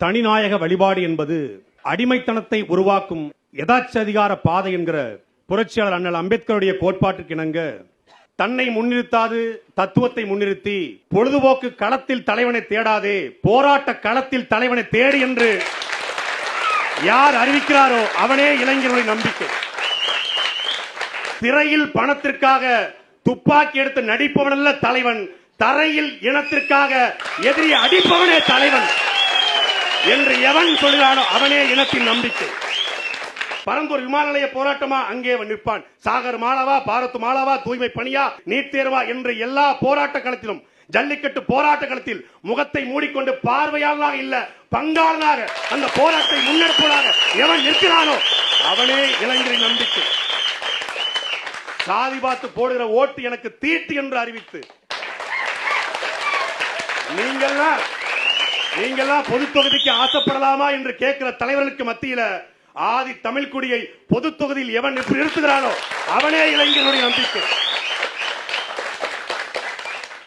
தனிநாயக வழிபாடு என்பது அடிமைத்தனத்தை உருவாக்கும் யதாச்சதிகார பாதை என்கிற புரட்சியாளர் அண்ணல் அம்பேத்கருடைய கோட்பாட்டிற்கு இணங்க தன்னை முன்னிறுத்தாது தத்துவத்தை முன்னிறுத்தி பொழுதுபோக்கு களத்தில் தலைவனை தேடாதே, போராட்ட களத்தில் தலைவனை தேடு என்று யார் அறிவிக்கிறாரோ அவனே இளைஞர்களுடைய நம்பிக்கை. திரையில் பணத்திற்காக துப்பாக்கி எடுத்து நடிப்பவனல்ல தலைவன், தரையில் இனத்திற்காக எதிரி அடிப்பவனே தலைவன் என்று எவன் சொல்கிறானோ அவனே இனத்தின் நம்பிக்கை. பரந்தூர் விமான நிலைய போராட்டமா, அங்கே நிற்பான். சாகர் மாலவா, பாரத் மாலவா, தூய்மை பணியா, நீட் தேர்வா என்று எல்லா போராட்ட களத்திலும், ஜல்லிக்கட்டு போராட்ட களத்தில் முகத்தை மூடிக்கொண்டு பார்வையாளனாக இல்ல பங்காளனாக அந்த போராட்டத்தை முன்னெடுப்பதாக எவன் நிற்கிறானோ அவனே இளைஞரின் நம்பிக்கை. சாதி பார்த்து போடுகிற ஓட்டு எனக்கு தீட்டு என்று அறிவித்து நீங்கள்லாம் பொது தொகுதிக்கு ஆசைப்படலாமா என்று கேட்கிற தலைவர்களுக்கு மத்தியில ஆதி தமிழ் குடியை பொது தொகுதியில் எவன் நிறுத்துகிறானோ அவனே இளைஞர்களுடைய நம்பிக்கை.